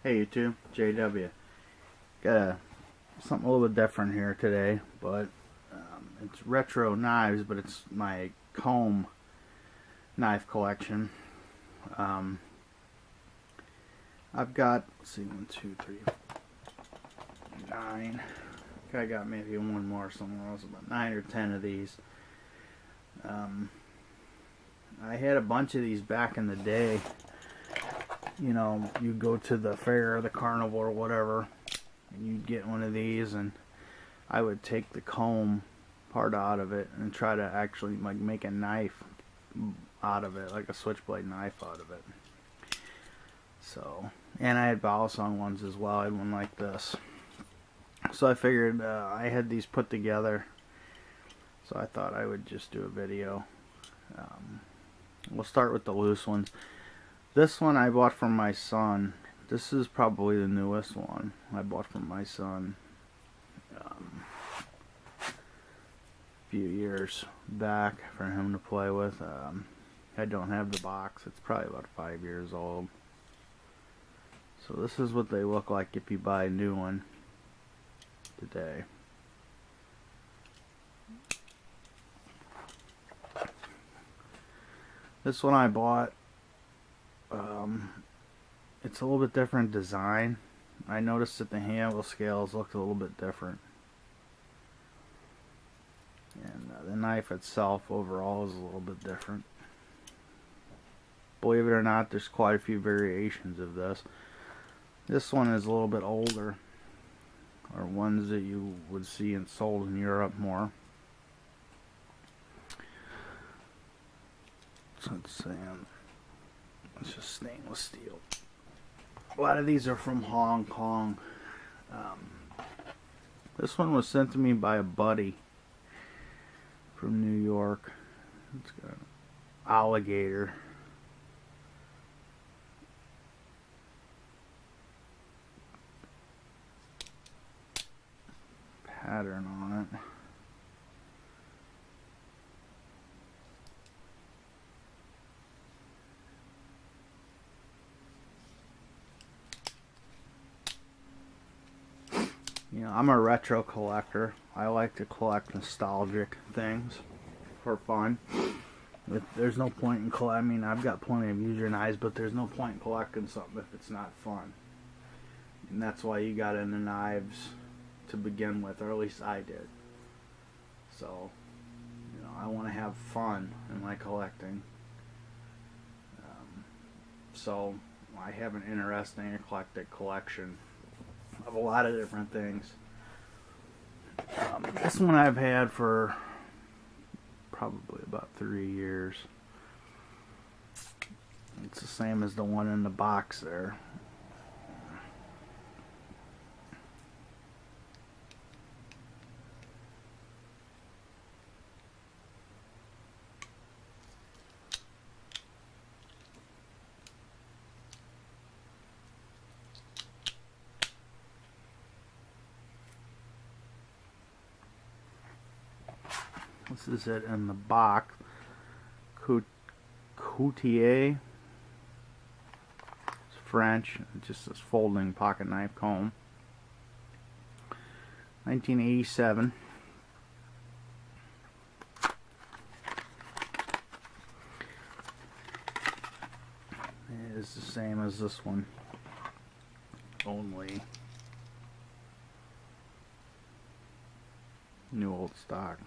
Hey YouTube, JW. Got something a little bit different here today, but it's retro knives, but it's my comb knife collection. I've got, let's see, 1, 2, 3, 9. I got maybe one more somewhere else, about 9 or 10 of these. I had a bunch of these back in the day. You know, you go to the fair or the carnival or whatever, and you'd get one of these, and I would take the comb part out of it and try to actually like make a knife out of it, like a switchblade knife out of it. So, and I had Balisong ones as well. I had one like this. So I figured I had these put together, so I thought I would just do a video. We'll start with the loose ones. This one I bought from my son. This is probably the newest one I bought from my son a few years back for him to play with. I don't have the box. It's probably about 5 years old. So this is what they look like if you buy a new one today. This one I bought. It's a little bit different design. I noticed that the handle scales look a little bit different, and the knife itself overall is a little bit different. Believe it or not, there's quite a few variations of this. This one is a little bit older, or ones that you would see and sold in Europe more. So let's see. It's just stainless steel. A lot of these are from Hong Kong. This one was sent to me by a buddy from New York. It's got an alligator pattern on it. You know, I'm a retro collector. I like to collect nostalgic things for fun. There's no point in collecting. I mean, I've got plenty of user knives, but there's no point in collecting something if it's not fun. And that's why you got into knives to begin with, or at least I did. So, you know, I want to have fun in my collecting. So, I have an interesting eclectic collection of a lot of different things. This one I've had for probably about 3 years. It's the same as the one in the box there. This is it in the box. Coutier. It's French. It's just this folding pocket knife comb. 1987. It is the same as this one, only new old stock.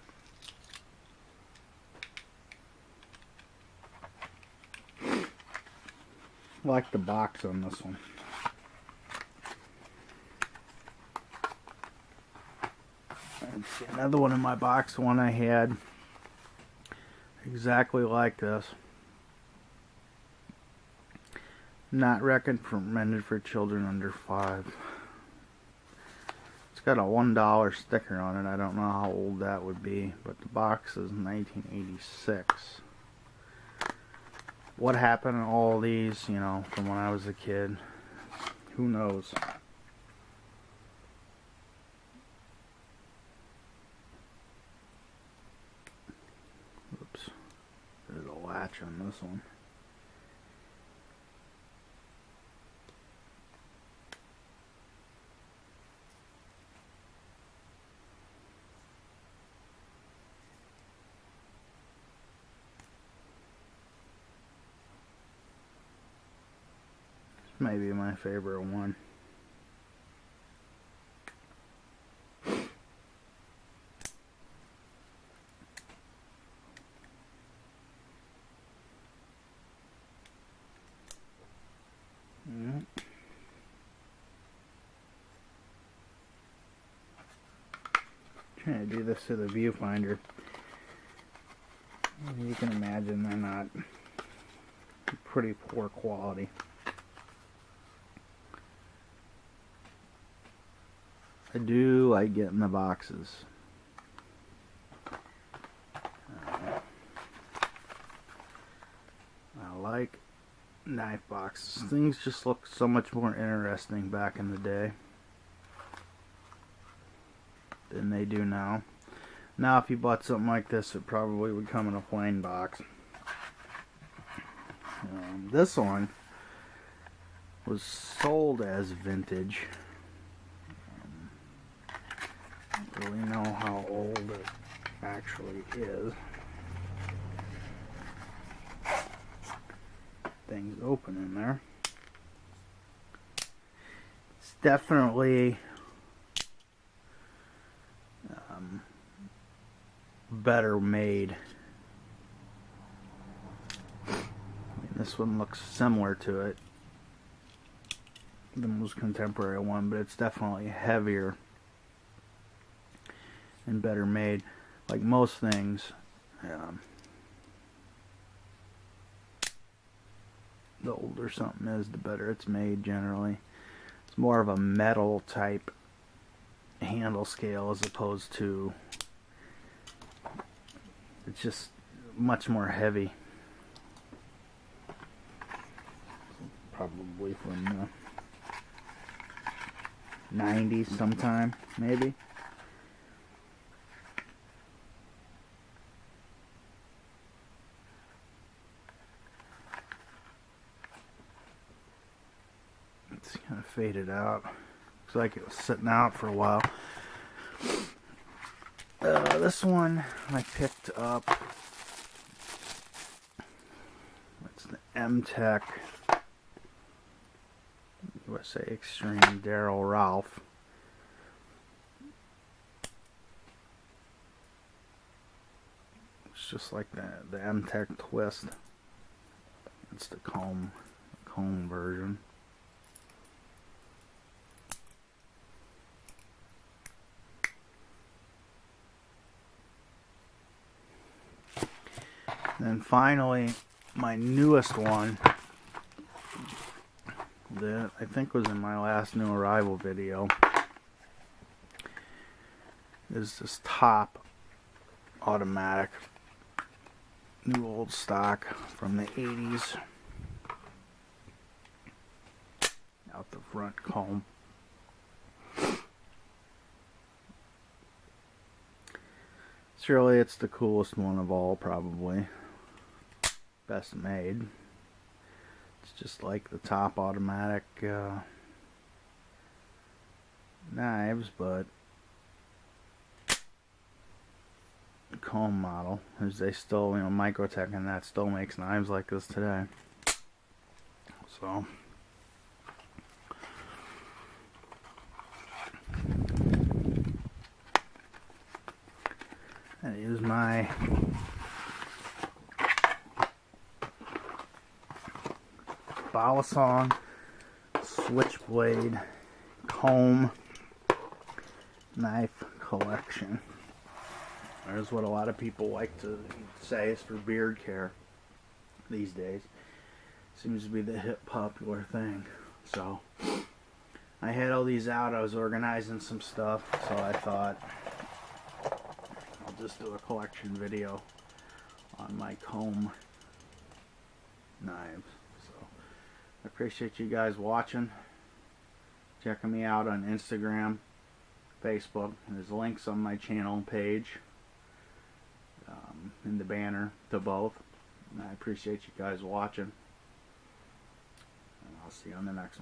I like the box on this one. And see another one in my box, one I had exactly like this. Not recommended for children under 5. It's got a $1 sticker on it. I don't know how old that would be, but the box is 1986. What happened to all these, you know, from when I was a kid? Who knows? Oops. There's a latch on this one. Maybe my favorite one. Trying to do this to the viewfinder. You can imagine they're not pretty poor quality. I do like getting the boxes. I like knife boxes. Things just look so much more interesting back in the day than they do now. Now if you bought something like this, it probably would come in a plain box. This one was sold as vintage. I don't really know how old it actually is. Things open in there. It's definitely better made. I mean, this one looks similar to it, the most contemporary one, but it's definitely heavier and better made. Like most things, the older something is, the better it's made generally. It's more of a metal type handle scale as opposed to, it's just much more heavy. Probably from the 90s sometime, maybe. It's kind of faded out. Looks like it was sitting out for a while. This one I picked up. It's the M-Tech USA Extreme Daryl Ralph. It's just like the M-Tech twist. It's the comb version. Then finally, my newest one that I think was in my last new arrival video is this top automatic, new old stock from the 80s. Out the front comb. Surely it's the coolest one of all, probably. Best made. It's just like the top automatic knives, but comb model. As they still, Microtech and that still makes knives like this today. So I use my Balisong Switchblade comb knife collection. There's what a lot of people like to say is for beard care these days. Seems to be the hip popular thing. So I had all these out. I was organizing some stuff, so I thought I'll just do a collection video on my comb knives. I appreciate you guys watching, checking me out on Instagram, Facebook. There's links on my channel page in the banner to both. And I appreciate you guys watching, and I'll see you on the next one.